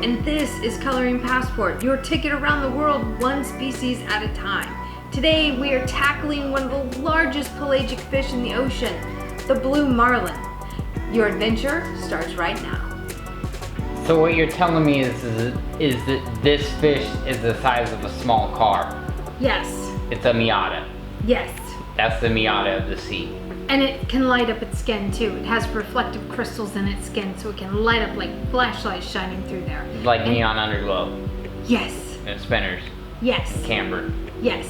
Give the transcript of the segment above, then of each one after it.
and this is Coloring Passport, your ticket around the world, one species at a time. Today we are tackling one of the largest pelagic fish in the ocean, the blue marlin. Your adventure starts right now. So what you're telling me is that this fish is the size of a small car. Yes. It's a Miata. Yes. That's the Miata of the sea. And it can light up its skin too. It has reflective crystals in its skin, so it can light up like flashlights shining through there. Like neon underglow. Yes. And spinners. Yes. Camber. Yes.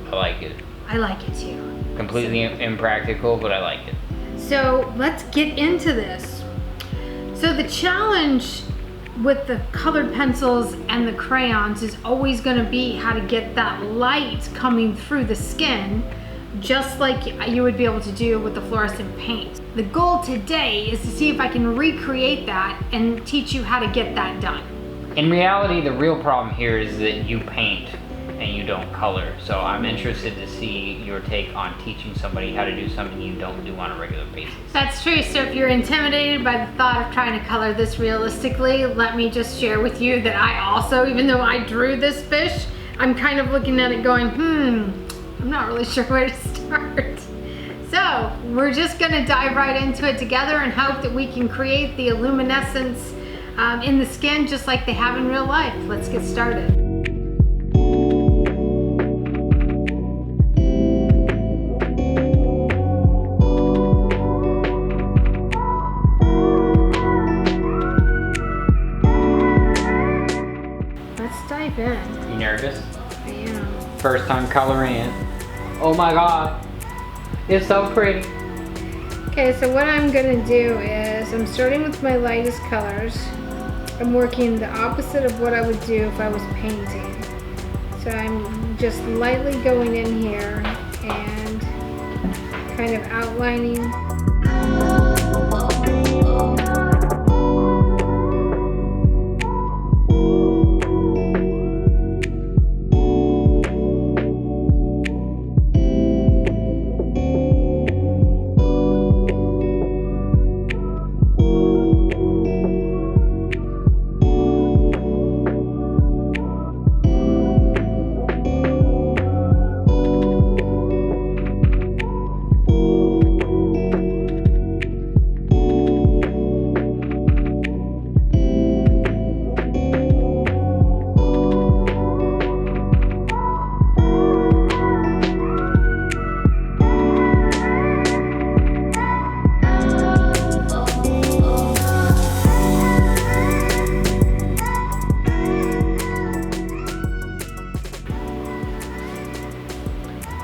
I like it. I like it too. Completely impractical, but I like it. So let's get into this. So the challenge with the colored pencils and the crayons is always going to be how to get that light coming through the skin, just like you would be able to do with the fluorescent paint. The goal today is to see if I can recreate that and teach you how to get that done. In reality, the real problem here is that you paint and you don't color. So I'm interested to see your take on teaching somebody how to do something you don't do on a regular basis. That's true. So if you're intimidated by the thought of trying to color this realistically, let me just share with you that I also, even though I drew this fish, I'm kind of looking at it going, I'm not really sure where to start. So we're just gonna dive right into it together and hope that we can create the luminescence in the skin just like they have in real life. Let's get started. Let's dive in. You nervous? I am. First time coloring it. Oh my god. It's so pretty. Okay, so what I'm gonna do is I'm starting with my lightest colors. I'm working the opposite of what I would do if I was painting. So I'm just lightly going in here and kind of outlining.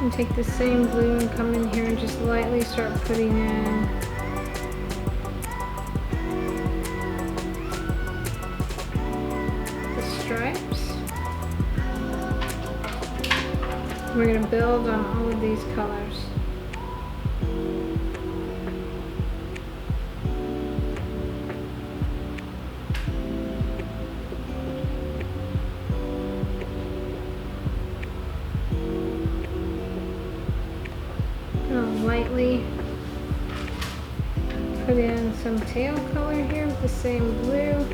And take the same glue and come in here and just lightly start putting in the stripes. We're going to build on all of these colors. Lightly put in some tail color here with the same blue.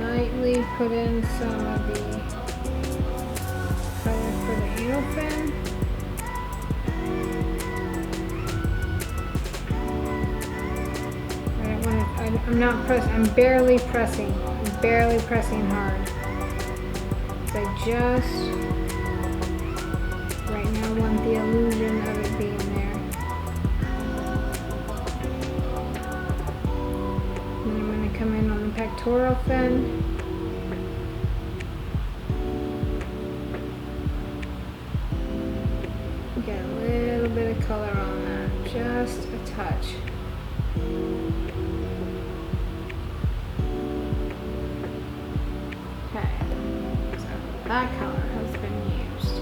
Lightly put in some of the color for the anal fin. I'm not pressing, I'm barely pressing hard. So I just, right now, want the illusion of it being there. And I'm going to come in on the pectoral fin. Get a little bit of color on that, just a touch. That color has been used.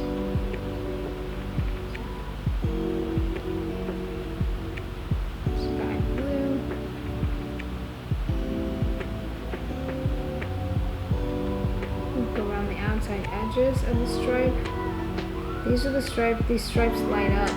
Sky blue. outside edges of the stripe. These are the stripes, these stripes light up.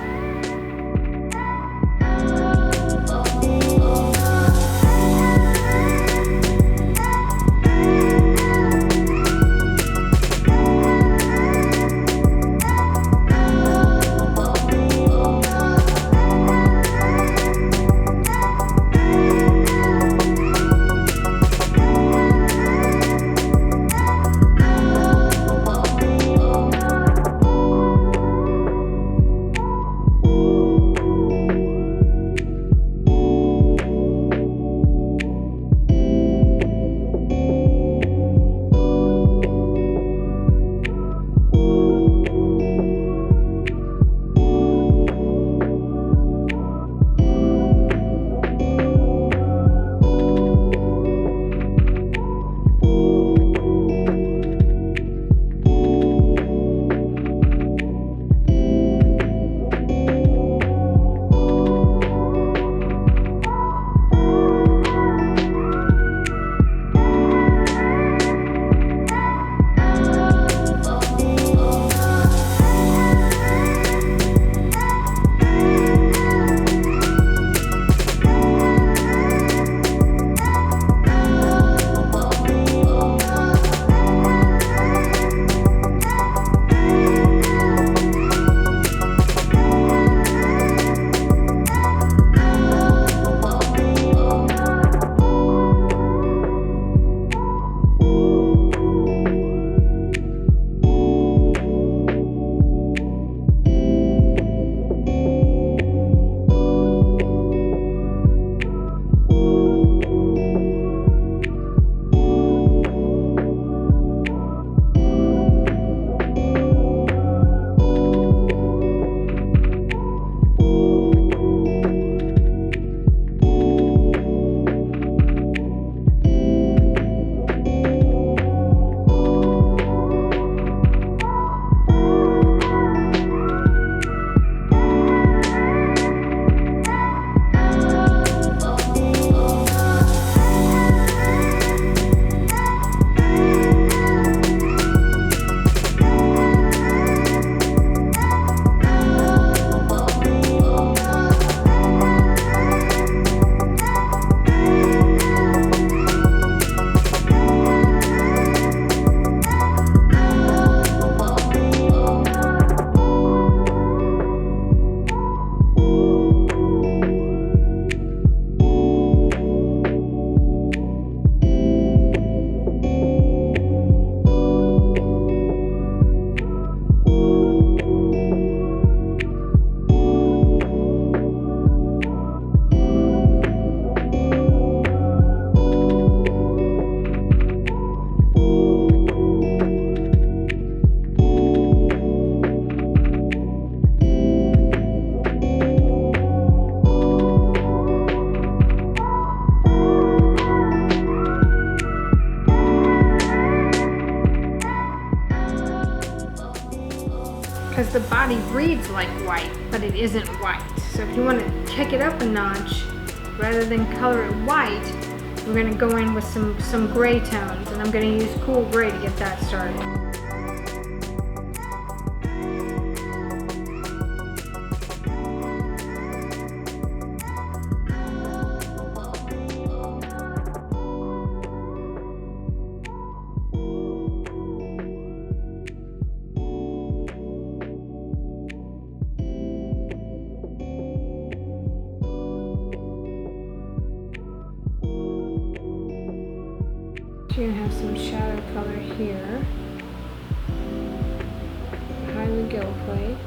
because the body reads like white, but it isn't white. So if you want to kick it up a notch, rather than color it white, we're going to go in with some gray tones, and I'm going to use cool gray to get that started. You're going to have some shadow color here. Behind the gill plate.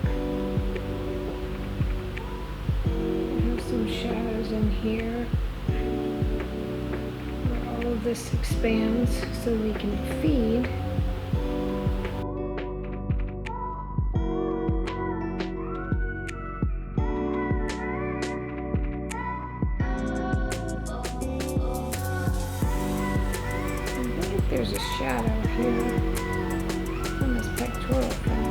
Have some shadows in here where all of this expands so we can feed. There's a shadow here on this pectoral fin.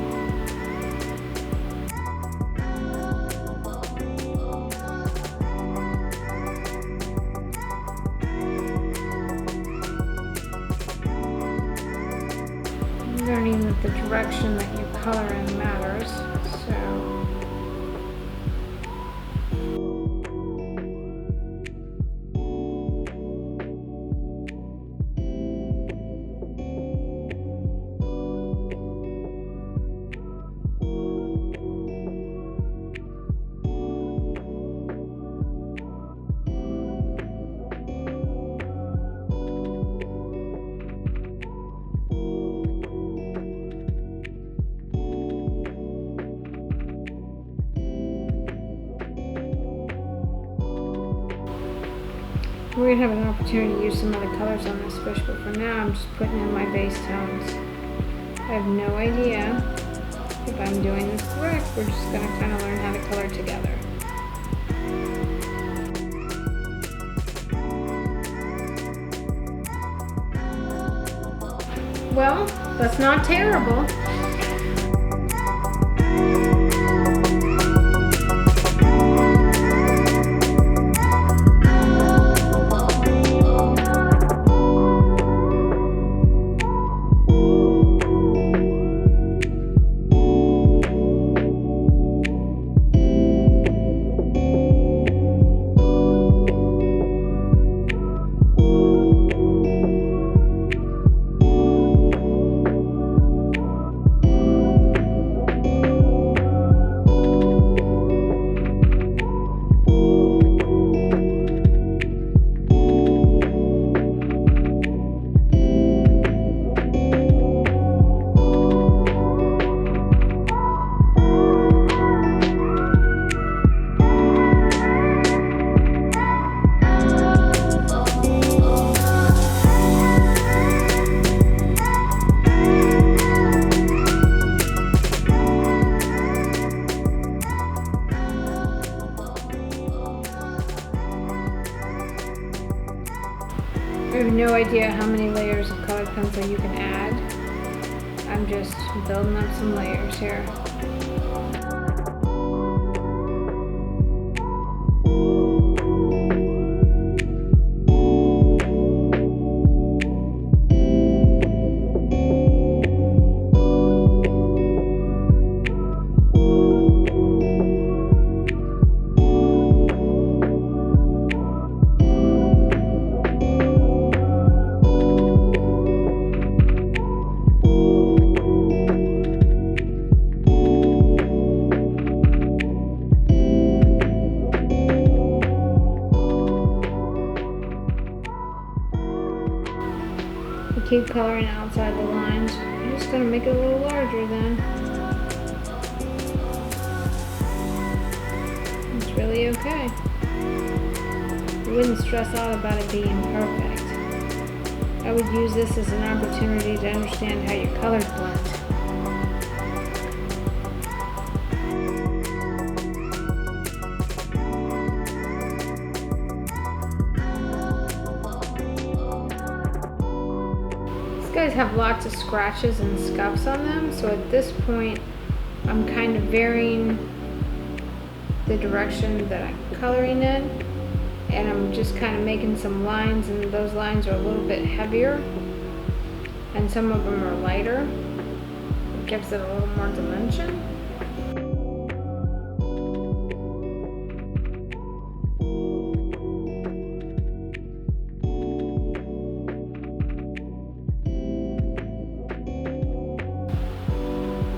I'm going learning that the direction that you color in matters. So we're going to have an opportunity to use some other colors on this fish, but for now I'm just putting in my base tones. I have no idea if I'm doing this correct. We're just going to kind of learn how to color together. Well, that's not terrible. I have no idea how many layers of colored pencil you can add. I'm just building up some layers here. Keep coloring outside the lines. I'm just going to make it a little larger then. It's really okay. I wouldn't stress out about it being perfect. I would use this as an opportunity to understand how your colors blend. These guys have lots of scratches and scuffs on them, so at this point I'm kind of varying the direction that I'm coloring in, and I'm just kind of making some lines, and those lines are a little bit heavier and some of them are lighter. It gives it a little more dimension.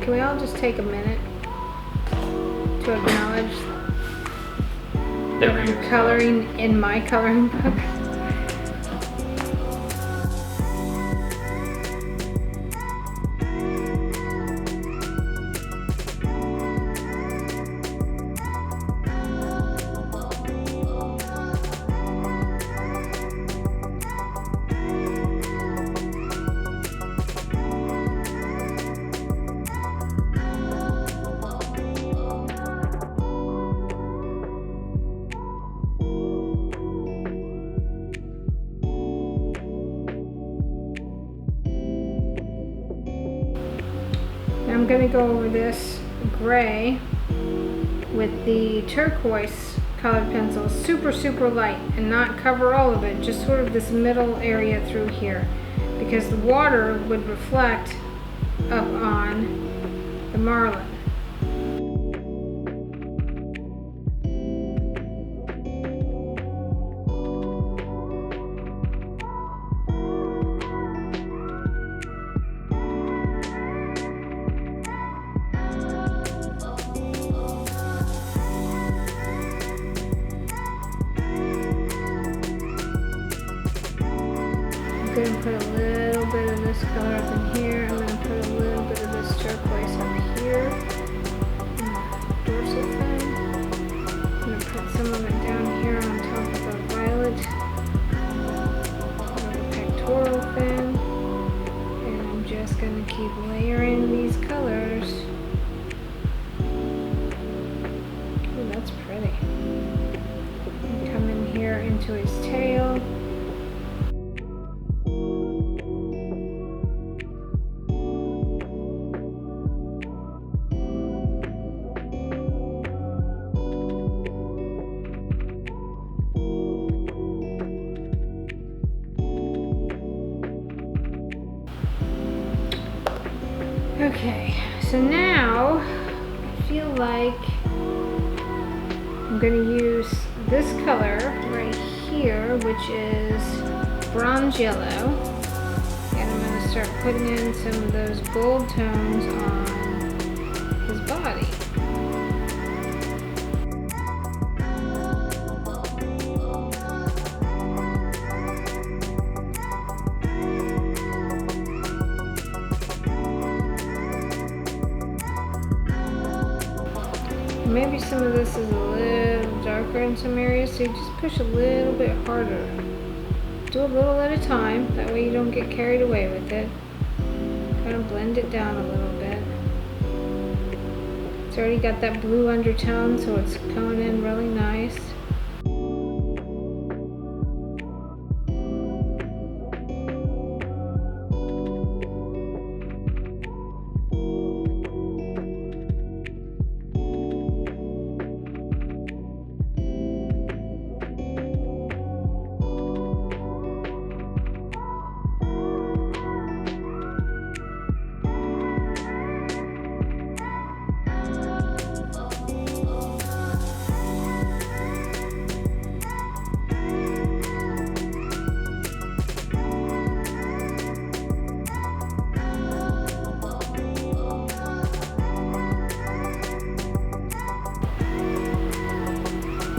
Can we all just take a minute to acknowledge that I'm coloring in my coloring book? I'm going to go over this gray with the turquoise colored pencil, super light, and not cover all of it, just sort of this middle area through here, because the water would reflect up on the marlin. I'm going to put a little bit of this color up in here. I'm going to put a little bit of this turquoise up here in the dorsal fin. I'm going to put some of it down here on top of the violet of the pectoral fin. And I'm just going to keep layering these colors. Ooh, that's pretty. And come in here into his tail. Okay, so now I feel like I'm going to use this color right here, which is bronze yellow, and I'm going to start putting in some of those gold tones on his body. Maybe some of this is a little darker in some areas, so you just push a little bit harder. Do a little at a time, that way you don't get carried away with it. Kind of blend it down a little bit. It's already got that blue undertone, so it's coming in really nice.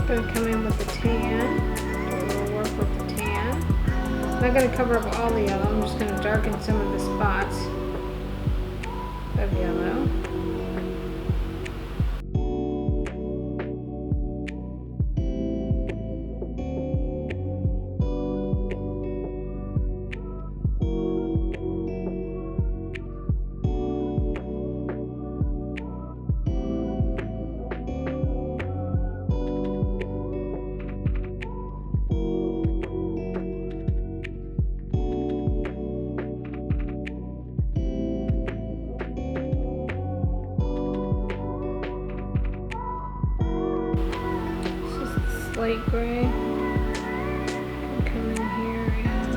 Going to come in with the tan, do a little work with the tan. I'm not going to cover up all the yellow, I'm just going to darken some of the spots of yellow. Light gray. Come in here and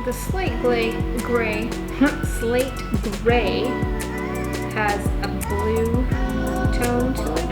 the slate gray slate gray has a blue tone to it.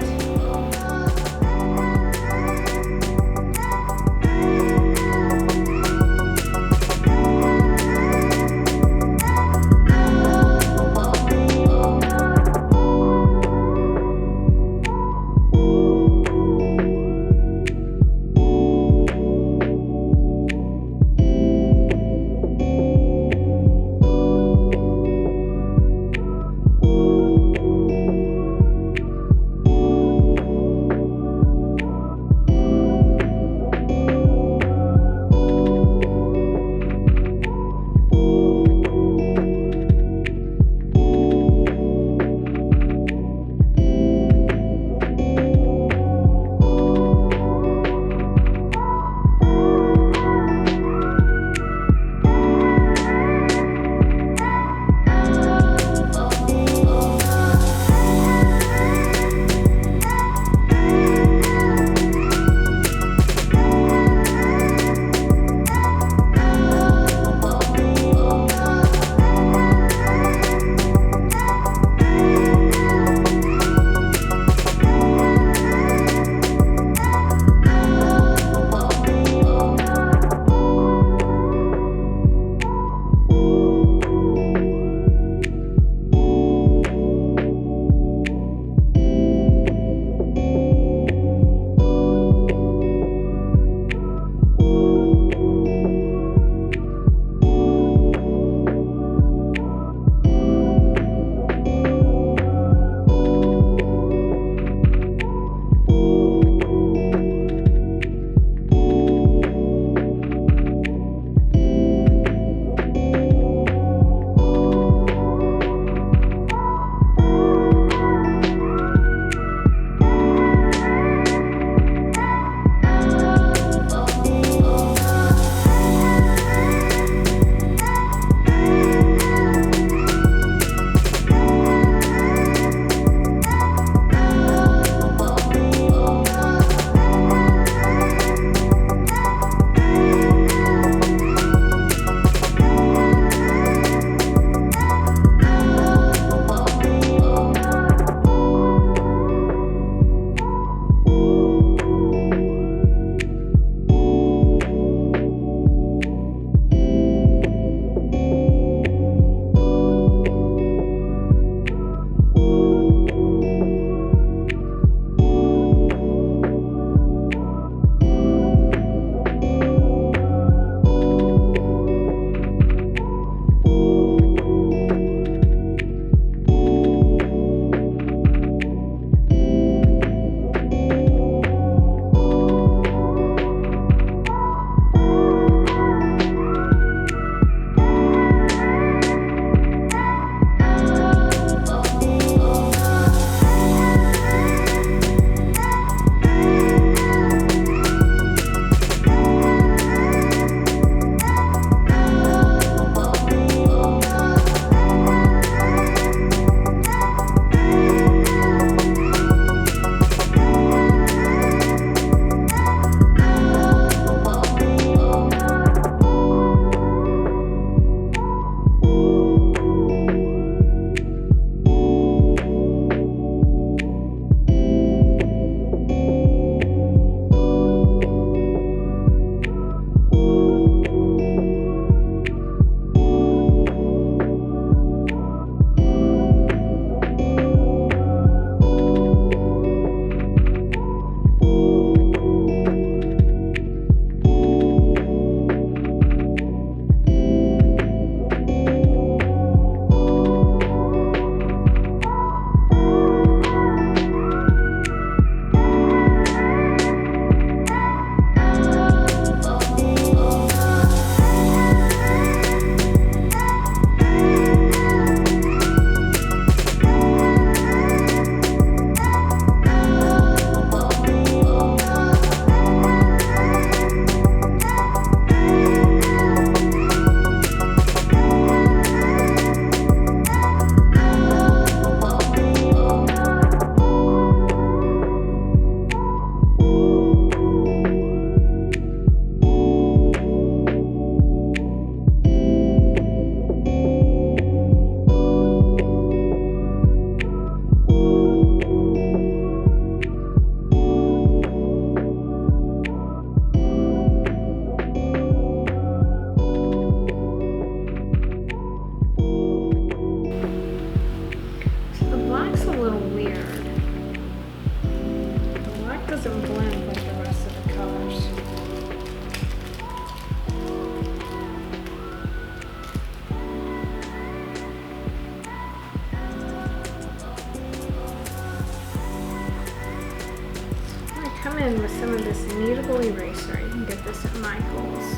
in with some of this kneadable eraser. You can get this at Michael's.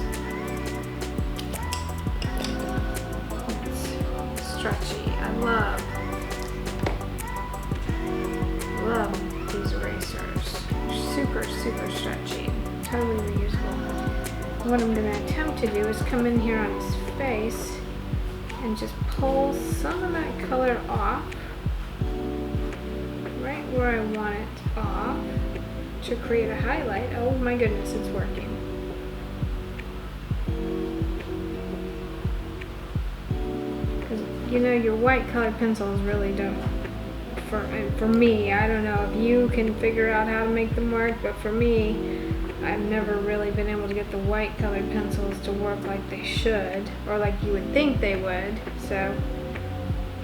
It's stretchy. I love these erasers. They're super, super stretchy. Totally reusable. What I'm going to attempt to do is come in here on his face and just pull some of that color off, right where I want it off, to create a highlight. Oh my goodness, it's working. Because you know, your white colored pencils really don't, for me, I don't know if you can figure out how to make them work, but for me, I've never really been able to get the white colored pencils to work like they should, or like you would think they would. So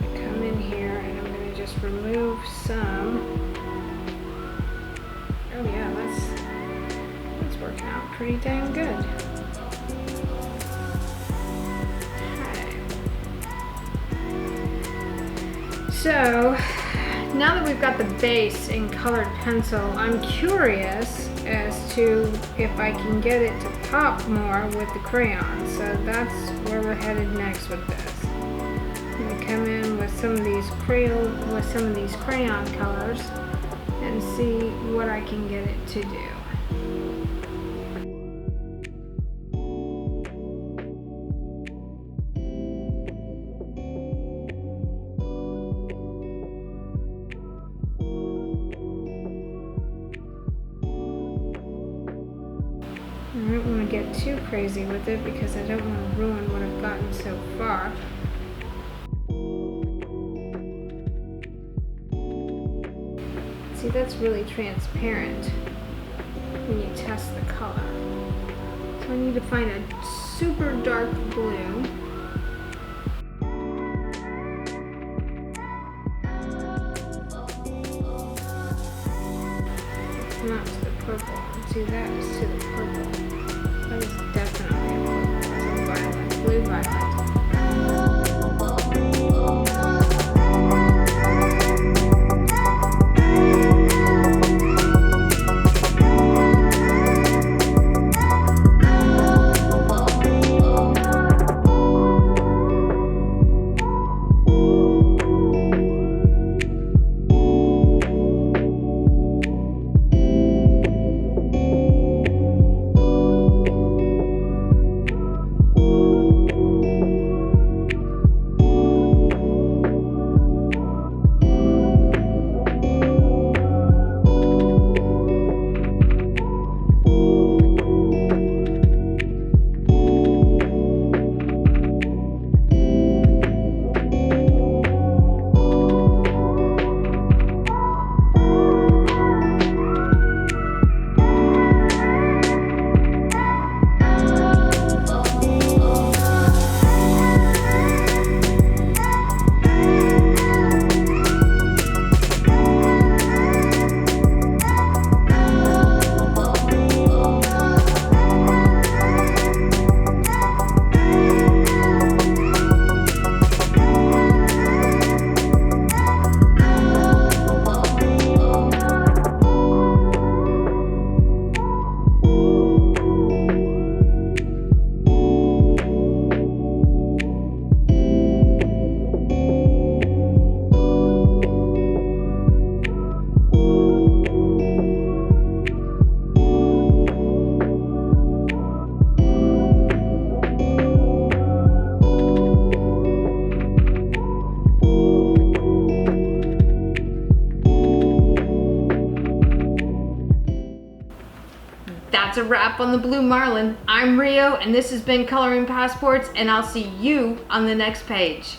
I come in here and I'm going to just remove some. Oh yeah, that's working out pretty dang good. Okay. So now that we've got the base in colored pencil, I'm curious as to if I can get it to pop more with the crayon. So that's where we're headed next with this. I'm gonna come in with some of these crayon colors and see what I can get it to do. I don't want to get too crazy with it because I don't want to ruin what I've gotten so far. See, that's really transparent when you test the color. So I need to find a super dark blue. It's not to the purple. See, that is to the purple. That is definitely a purple. That's a violet, blue violet. That's a wrap on the Blue Marlin. I'm Rio, and this has been Coloring Passports, and I'll see you on the next page.